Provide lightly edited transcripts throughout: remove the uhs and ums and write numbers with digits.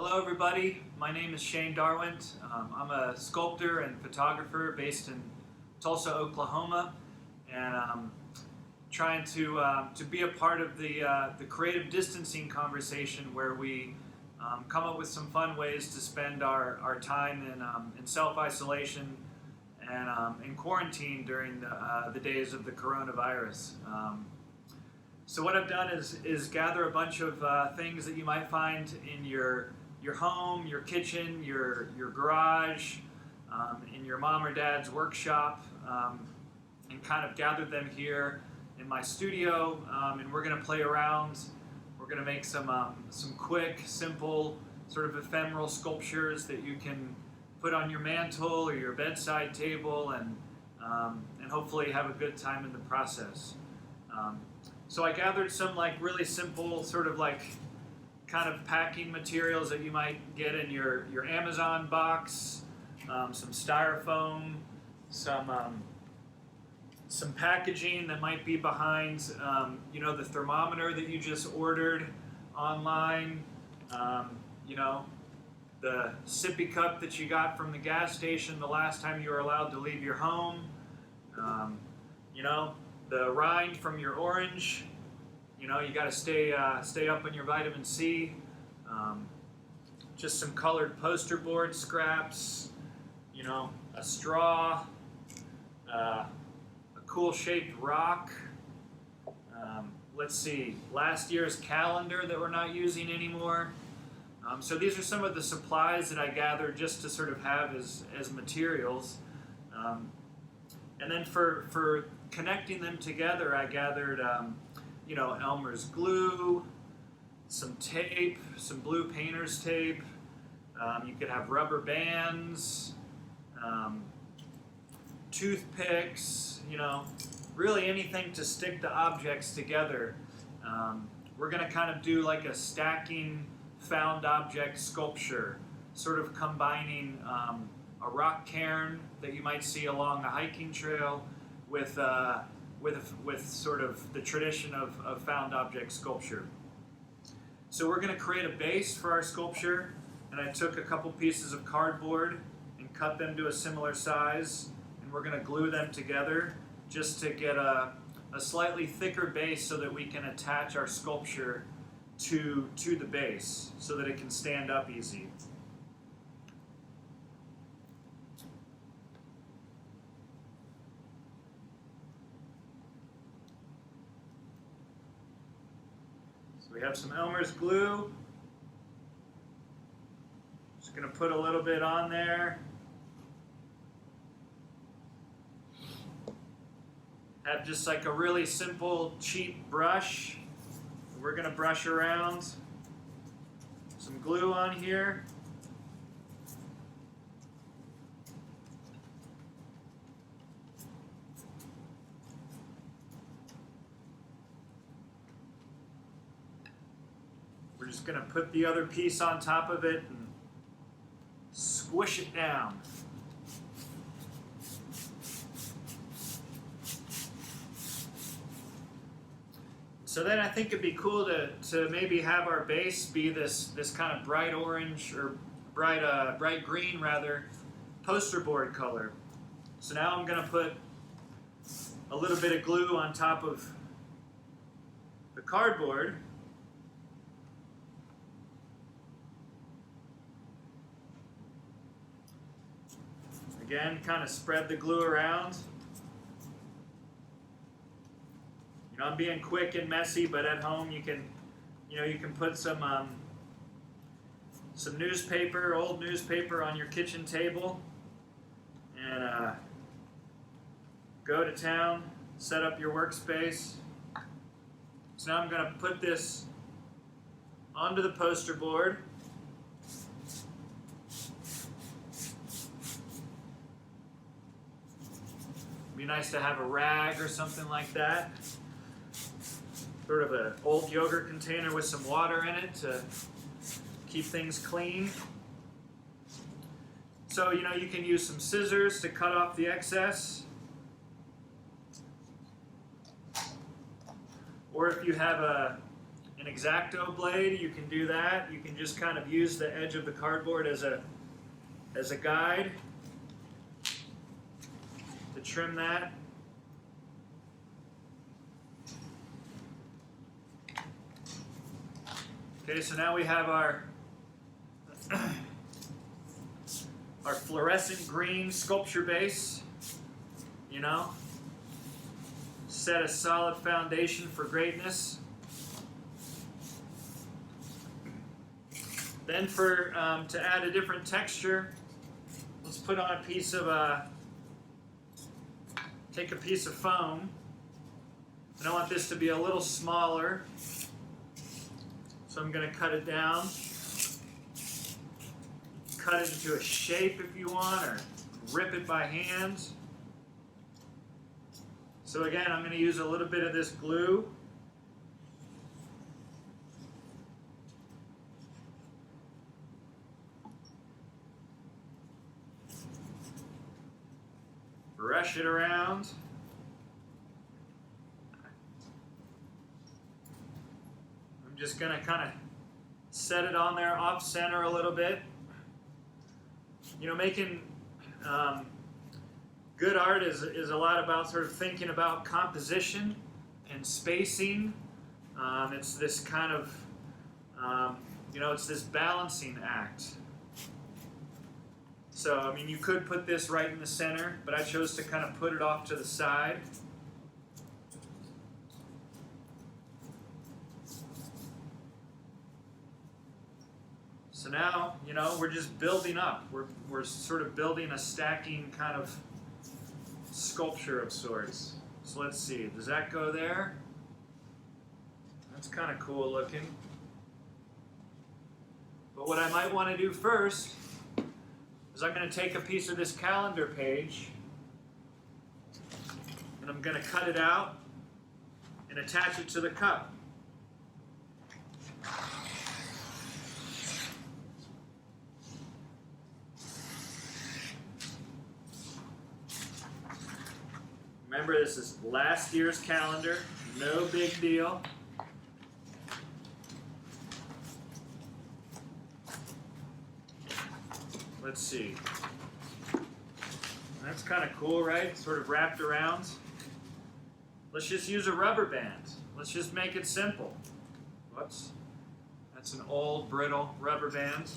Hello everybody, my name is Shane Darwent. I'm a sculptor and photographer based in Tulsa, Oklahoma, and trying to be a part of the creative distancing conversation where we come up with some fun ways to spend our time in self-isolation and in quarantine during the days of the coronavirus. So what I've done is gather a bunch of things that you might find in your home, your kitchen, your garage, in your mom or dad's workshop, and kind of gathered them here in my studio, and we're going to play around. We're going to make some quick, simple, sort of ephemeral sculptures that you can put on your mantle or your bedside table, and hopefully have a good time in the process. So I gathered some really simple sort of kind of packing materials that you might get in your Amazon box, some styrofoam, some packaging that might be behind the thermometer that you just ordered online, the sippy cup that you got from the gas station the last time you were allowed to leave your home, the rind from your orange. You got to stay up on your vitamin C. Just some colored poster board scraps. A straw, a cool shaped rock. Let's see, last year's calendar that we're not using anymore. So these are some of the supplies that I gathered just to sort of have as materials. And then for connecting them together, I gathered Elmer's glue, some tape, some blue painter's tape. You could have rubber bands, toothpicks, really anything to stick the objects together. We're going to kind of do like a stacking found object sculpture, sort of combining a rock cairn that you might see along a hiking trail with sort of the tradition of found object sculpture. So we're going to create a base for our sculpture, and I took a couple pieces of cardboard and cut them to a similar size, and we're going to glue them together just to get a slightly thicker base so that we can attach our sculpture to the base so that it can stand up easy. We have some Elmer's glue. Just going to put a little bit on there. Have just like a really simple, cheap brush. We're going to brush around some glue on here. We're just going to put the other piece on top of it and squish it down. So then I think it'd be cool to maybe have our base be this kind of bright orange or bright green rather poster board color. So now I'm going to put a little bit of glue on top of the cardboard. Again, kind of spread the glue around. I'm being quick and messy, but at home you can put some newspaper, old newspaper, on your kitchen table, and go to town. Set up your workspace. So now I'm going to put this onto the poster board. Be nice to have a rag or something like that. Sort of an old yogurt container with some water in it to keep things clean. So, you can use some scissors to cut off the excess. Or if you have a an exacto blade, you can do that. You can just kind of use the edge of the cardboard as a guide to trim that. Okay, so now we have our our fluorescent green sculpture base, you know, set a solid foundation for greatness. Then for to add a different texture, let's put on a piece of take a piece of foam, and I want this to be a little smaller, so I'm going to cut it down. Cut it into a shape if you want, or rip it by hand. So again, I'm going to use a little bit of this glue. Brush it around. I'm just going to kind of set it on there off center a little bit. You know, making good art is a lot about sort of thinking about composition and spacing. It's this kind of, you know, it's this balancing act. So, I mean, you could put this right in the center, but I chose to kind of put it off to the side. So now, you know, we're just building up. We're sort of building a stacking kind of sculpture of sorts. So let's see, does that go there? That's kind of cool looking. But what I might want to do first is I'm going to take a piece of this calendar page and I'm going to cut it out and attach it to the cup. Remember, this is last year's calendar, no big deal. Let's see. That's kind of cool, right? Sort of wrapped around. Let's just use a rubber band. Let's just make it simple. Whoops. That's an old, brittle rubber band.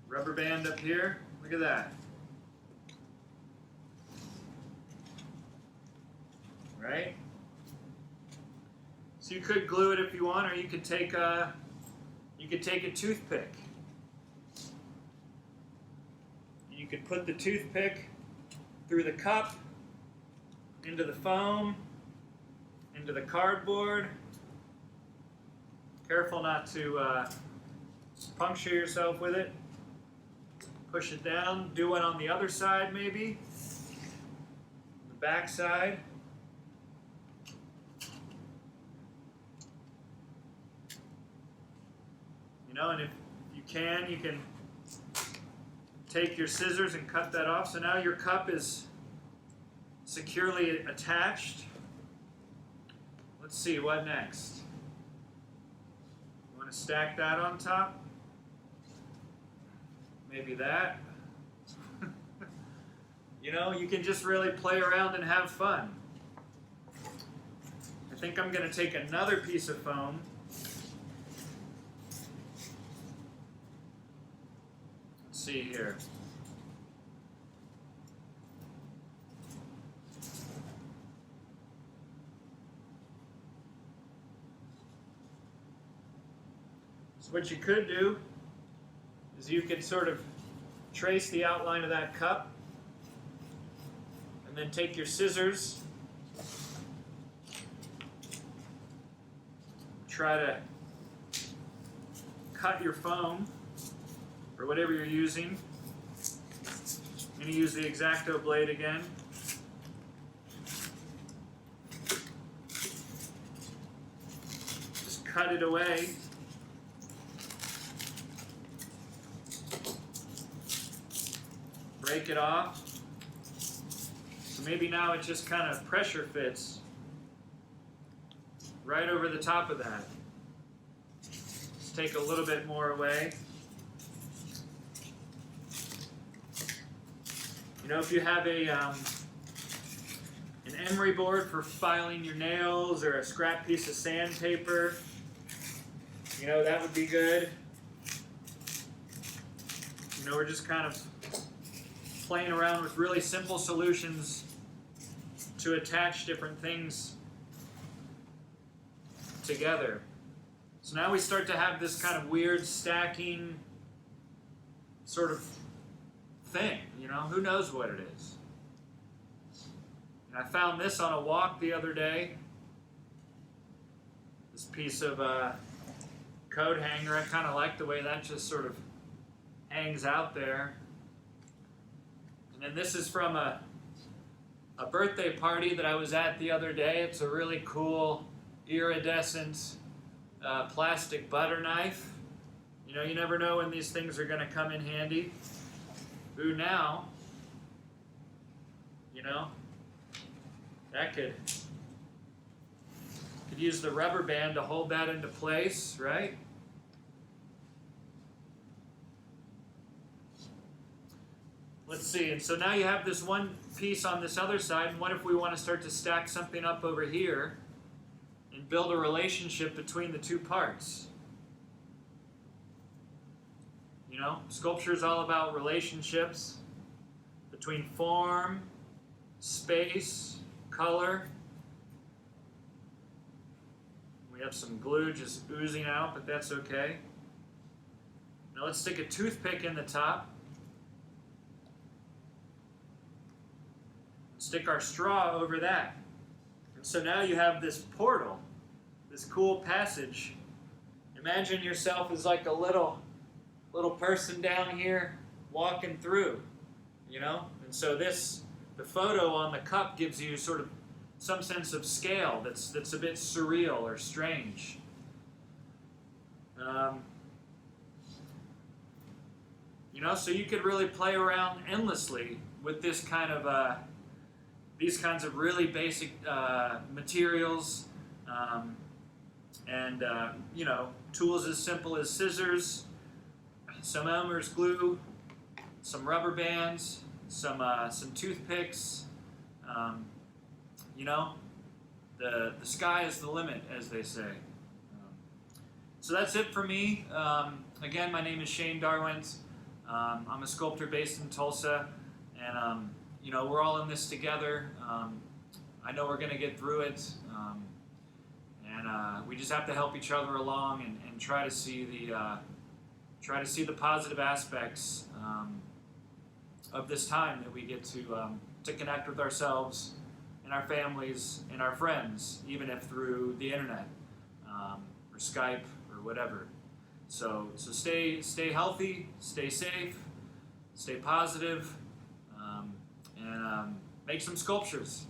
Rubber band up here. Look at that. Right? So you could glue it if you want, or you could take a toothpick. You could put the toothpick through the cup, into the foam, into the cardboard. Careful not to puncture yourself with it. Push it down. Do one on the other side, maybe. The back side. You know, and if you can take your scissors and cut that off. So now your cup is securely attached. Let's see, what next? You want to stack that on top? Maybe that. You know, you can just really play around and have fun. I think I'm going to take another piece of foam. Let's see here. So what you could do is you could sort of trace the outline of that cup and then take your scissors, try to cut your foam or whatever you're using. I'm going to use the exacto blade again. Just cut it away. Break it off. So maybe now it just kind of pressure fits right over the top of that. Let's take a little bit more away. You know, if you have an emery board for filing your nails or a scrap piece of sandpaper, you know, that would be good. You know, we're just kind of playing around with really simple solutions to attach different things together. So now we start to have this kind of weird stacking sort of thing, you know, who knows what it is. And I found this on a walk the other day, this piece of coat hanger. I kind of like the way that just sort of hangs out there. And then this is from a birthday party that I was at the other day. It's a really cool iridescent plastic butter knife. You know, you never know when these things are going to come in handy. Ooh, now, you know, that could use the rubber band to hold that into place, right? Let's see, and so now you have this one piece on this other side, and what if we want to start to stack something up over here and build a relationship between the two parts? You know, sculpture is all about relationships between form, space, color. We have some glue just oozing out, but that's okay. Now let's stick a toothpick in the top. Stick our straw over that. And so now you have this portal, this cool passage. Imagine yourself as like a little person down here walking through, you know? And so the photo on the cup gives you sort of some sense of scale that's a bit surreal or strange. You know, so you could really play around endlessly with this kind of these kinds of really basic materials, and you know, tools as simple as scissors, some Elmer's glue, some rubber bands, some toothpicks. You know, the sky is the limit, as they say. So that's it for me. Again, my name is Shane Darwent. I'm a sculptor based in Tulsa, and you know, we're all in this together. I know we're going to get through it, and we just have to help each other along and try to see the positive aspects of this time that we get to connect with ourselves and our families and our friends, even if through the internet or Skype or whatever. So stay healthy, stay safe, stay positive, and make some sculptures.